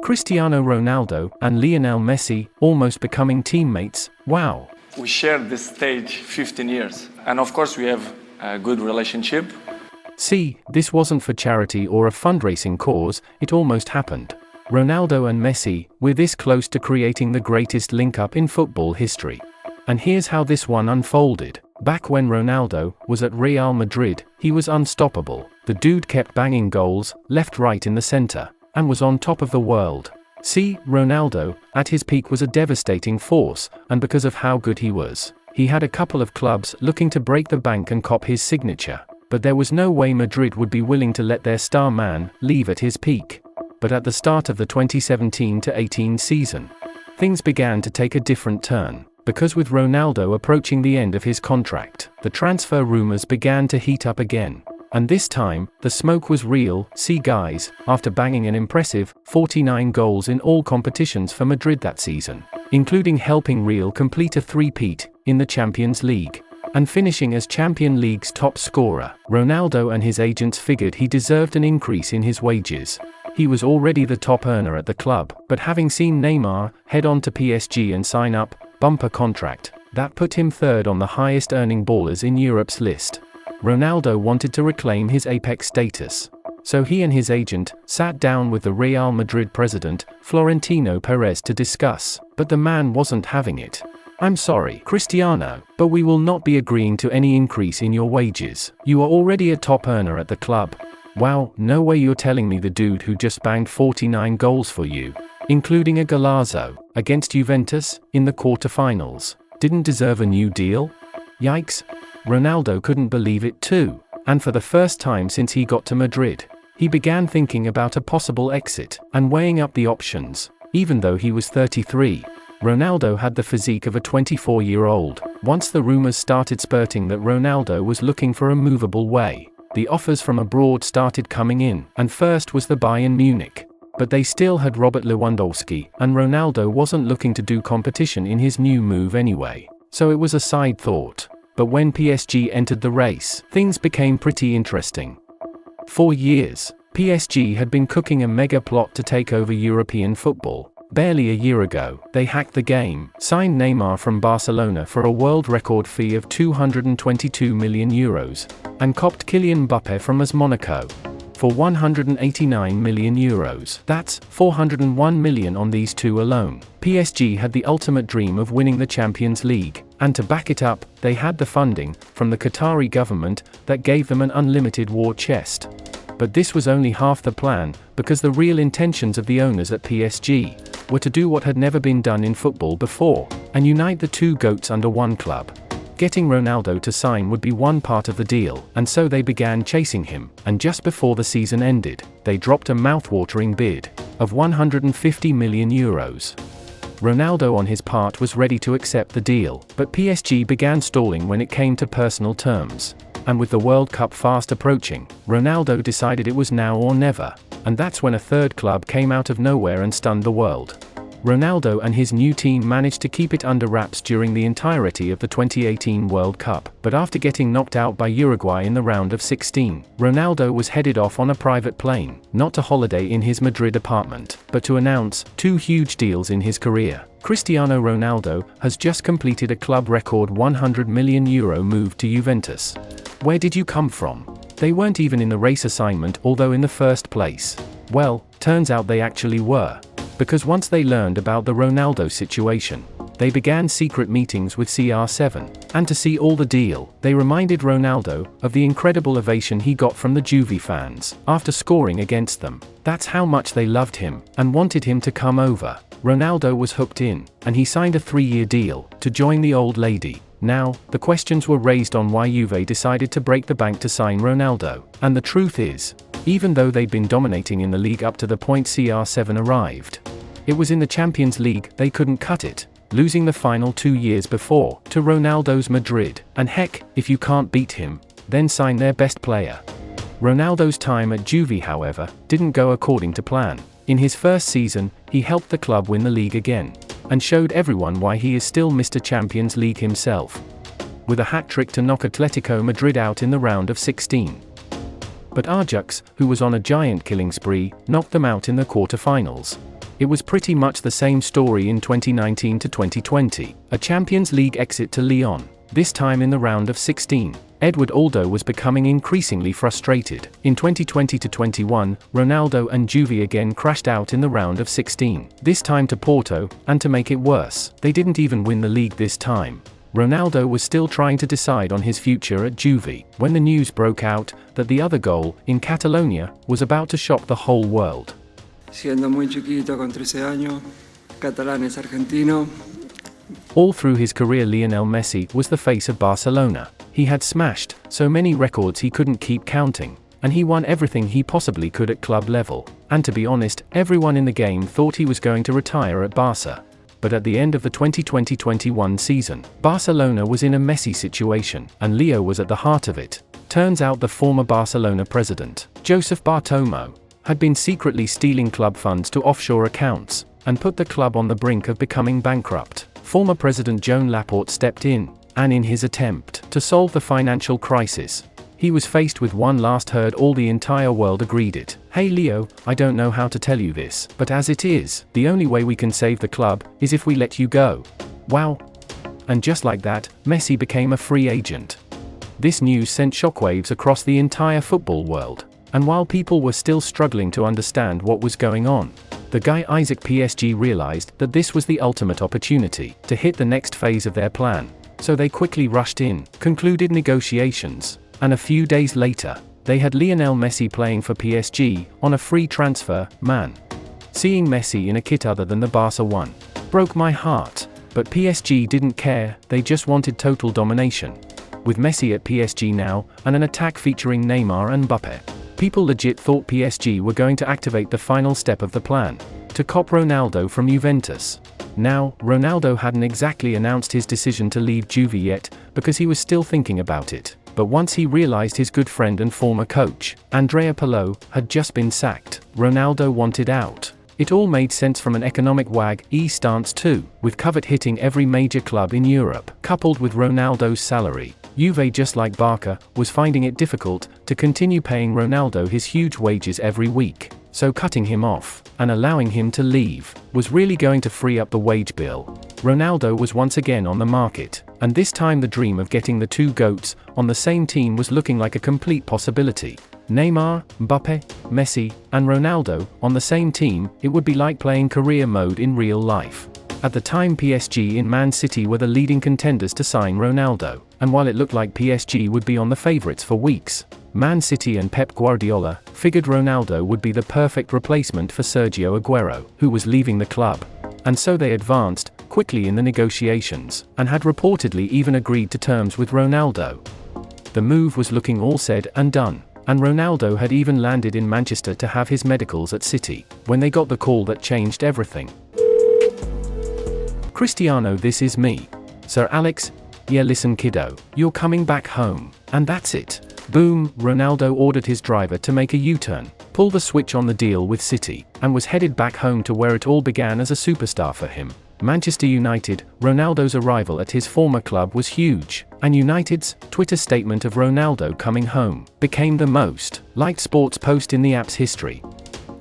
Cristiano Ronaldo and Lionel Messi almost becoming teammates. Wow. We shared this stage 15 years, and of course we have a good relationship. See, this wasn't for charity or a fundraising cause, it almost happened. Ronaldo and Messi were this close to creating the greatest link-up in football history. And here's how this one unfolded. Back when Ronaldo was at Real Madrid, he was unstoppable. The dude kept banging goals, left, right in the center, and was on top of the world. See, Ronaldo, at his peak, was a devastating force, and because of how good he was, he had a couple of clubs looking to break the bank and cop his signature. But there was no way Madrid would be willing to let their star man leave at his peak. But at the start of the 2017-18 season, things began to take a different turn. Because with Ronaldo approaching the end of his contract, the transfer rumors began to heat up again. And this time, the smoke was real. See guys, after banging an impressive 49 goals in all competitions for Madrid that season, including helping Real complete a three-peat in the Champions League, and finishing as Champions League's top scorer, Ronaldo and his agents figured he deserved an increase in his wages. He was already the top earner at the club, but having seen Neymar head on to PSG and sign up bumper contract, that put him third on the highest earning ballers in Europe's list. Ronaldo wanted to reclaim his apex status. So he and his agent sat down with the Real Madrid president, Florentino Perez, to discuss, but the man wasn't having it. "I'm sorry, Cristiano, but we will not be agreeing to any increase in your wages. You are already a top earner at the club." Wow, no way you're telling me the dude who just banged 49 goals for you, including a golazo against Juventus in the quarterfinals, didn't deserve a new deal? Yikes. Ronaldo couldn't believe it too, and for the first time since he got to Madrid, he began thinking about a possible exit and weighing up the options. Even though he was 33, Ronaldo had the physique of a 24-year-old. Once the rumors started spurting that Ronaldo was looking for a movable way, the offers from abroad started coming in, and first was the Bayern Munich. But they still had Robert Lewandowski, and Ronaldo wasn't looking to do competition in his new move anyway, so it was a side thought. But when PSG entered the race, things became pretty interesting. For years, PSG had been cooking a mega plot to take over European football. Barely a year ago, they hacked the game, signed Neymar from Barcelona for a world record fee of €222 million, and copped Kylian Mbappé from AS Monaco for €189 million. That's $401 million on these two alone. PSG had the ultimate dream of winning the Champions League, and to back it up, they had the funding from the Qatari government that gave them an unlimited war chest. But this was only half the plan, because the real intentions of the owners at PSG were to do what had never been done in football before, and unite the two GOATs under one club. Getting Ronaldo to sign would be one part of the deal, and so they began chasing him, and just before the season ended, they dropped a mouth-watering bid of €150 million. Ronaldo on his part was ready to accept the deal, but PSG began stalling when it came to personal terms. And with the World Cup fast approaching, Ronaldo decided it was now or never, and that's when a third club came out of nowhere and stunned the world. Ronaldo and his new team managed to keep it under wraps during the entirety of the 2018 World Cup, but after getting knocked out by Uruguay in the round of 16, Ronaldo was headed off on a private plane, not to holiday in his Madrid apartment, but to announce two huge deals in his career. Cristiano Ronaldo has just completed a club record €100 million move to Juventus. Where did you come from? They weren't even in the race assignment, although in the first place. Well, turns out they actually were. Because once they learned about the Ronaldo situation, they began secret meetings with CR7, and to see all the deal, they reminded Ronaldo of the incredible ovation he got from the Juve fans after scoring against them. That's how much they loved him, and wanted him to come over. Ronaldo was hooked in, and he signed a 3-year deal to join the old lady. Now, the questions were raised on why Juve decided to break the bank to sign Ronaldo, and the truth is, even though they'd been dominating in the league up to the point CR7 arrived, it was in the Champions League they couldn't cut it, losing the final 2 years before to Ronaldo's Madrid, and heck, if you can't beat him, then sign their best player. Ronaldo's time at Juve, however, didn't go according to plan. In his first season, he helped the club win the league again, and showed everyone why he is still Mr. Champions League himself, with a hat-trick to knock Atletico Madrid out in the round of 16. But Ajax, who was on a giant killing spree, knocked them out in the quarterfinals. It was pretty much the same story in 2019 to 2020, a Champions League exit to Lyon, this time in the round of 16. Edward Aldo was becoming increasingly frustrated. In 2020 to 21, Ronaldo and Juve again crashed out in the round of 16, this time to Porto, and to make it worse, they didn't even win the league this time. Ronaldo was still trying to decide on his future at Juve, when the news broke out that the other goal, in Catalonia, was about to shock the whole world. Siendo muy chiquito con 13 años, catalán es argentino. All through his career, Lionel Messi was the face of Barcelona. He had smashed so many records he couldn't keep counting, and he won everything he possibly could at club level. And to be honest, everyone in the game thought he was going to retire at Barca. But at the end of the 2020-21 season, Barcelona was in a messy situation, and Leo was at the heart of it. Turns out the former Barcelona president, Joseph Bartomeu, had been secretly stealing club funds to offshore accounts, and put the club on the brink of becoming bankrupt. Former President Joan Laporte stepped in, and in his attempt to solve the financial crisis, he was faced with one last hurdle. All the entire world agreed it. Hey Leo, I don't know how to tell you this, but as it is, the only way we can save the club is if we let you go. Wow. And just like that, Messi became a free agent. This news sent shockwaves across the entire football world, and while people were still struggling to understand what was going on, the guy Isaac PSG realized that this was the ultimate opportunity to hit the next phase of their plan. So they quickly rushed in, concluded negotiations, and a few days later, they had Lionel Messi playing for PSG on a free transfer. Man, seeing Messi in a kit other than the Barca one broke my heart. But PSG didn't care, they just wanted total domination. With Messi at PSG now, and an attack featuring Neymar and Mbappe, people legit thought PSG were going to activate the final step of the plan, to cop Ronaldo from Juventus. Now, Ronaldo hadn't exactly announced his decision to leave Juve yet, because he was still thinking about it. But once he realized his good friend and former coach, Andrea Pirlo, had just been sacked, Ronaldo wanted out. It all made sense from an economic stance too, with covet hitting every major club in Europe, coupled with Ronaldo's salary. Juve, just like Barca, was finding it difficult to continue paying Ronaldo his huge wages every week. So cutting him off, and allowing him to leave, was really going to free up the wage bill. Ronaldo was once again on the market, and this time the dream of getting the two GOATs on the same team was looking like a complete possibility. Neymar, Mbappe, Messi, and Ronaldo on the same team, it would be like playing career mode in real life. At the time, PSG and Man City were the leading contenders to sign Ronaldo, and while it looked like PSG would be on the favourites for weeks, Man City and Pep Guardiola figured Ronaldo would be the perfect replacement for Sergio Aguero, who was leaving the club. And so they advanced quickly in the negotiations, and had reportedly even agreed to terms with Ronaldo. The move was looking all said and done, and Ronaldo had even landed in Manchester to have his medicals at City, when they got the call that changed everything. Cristiano, this is me. Sir Alex, yeah, listen kiddo, you're coming back home, and that's it. Boom, Ronaldo ordered his driver to make a U-turn, pull the switch on the deal with City, and was headed back home to where it all began as a superstar for him. Manchester United. Ronaldo's arrival at his former club was huge, and United's Twitter statement of Ronaldo coming home became the most liked sports post in the app's history.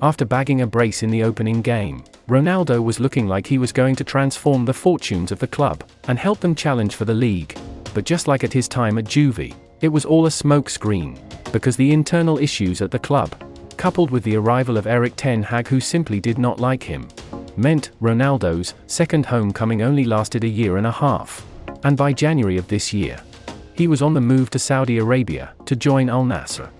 After bagging a brace in the opening game, Ronaldo was looking like he was going to transform the fortunes of the club, and help them challenge for the league. But just like at his time at Juve, it was all a smokescreen, because the internal issues at the club, coupled with the arrival of Erik ten Hag, who simply did not like him, meant Ronaldo's second homecoming only lasted a year and a half. And by January of this year, he was on the move to Saudi Arabia to join Al Nassr.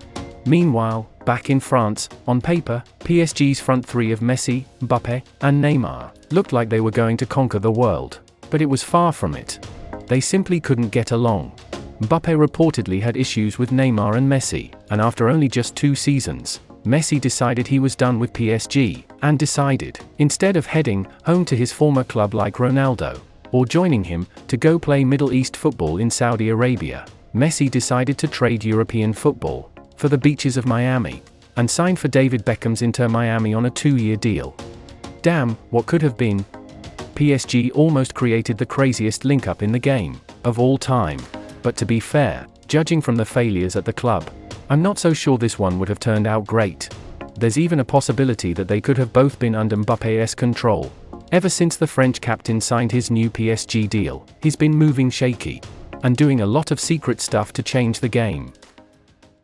Meanwhile, back in France, on paper, PSG's front three of Messi, Mbappe, and Neymar looked like they were going to conquer the world. But it was far from it. They simply couldn't get along. Mbappe reportedly had issues with Neymar and Messi, and after only just 2 seasons, Messi decided he was done with PSG, and decided, instead of heading home to his former club like Ronaldo, or joining him to go play Middle East football in Saudi Arabia, Messi decided to trade European football for the beaches of Miami, and signed for David Beckham's Inter Miami on a 2-year deal. Damn, what could have been? PSG almost created the craziest link-up in the game of all time. But to be fair, judging from the failures at the club, I'm not so sure this one would have turned out great. There's even a possibility that they could have both been under Mbappé's control. Ever since the French captain signed his new PSG deal, he's been moving shaky and doing a lot of secret stuff to change the game.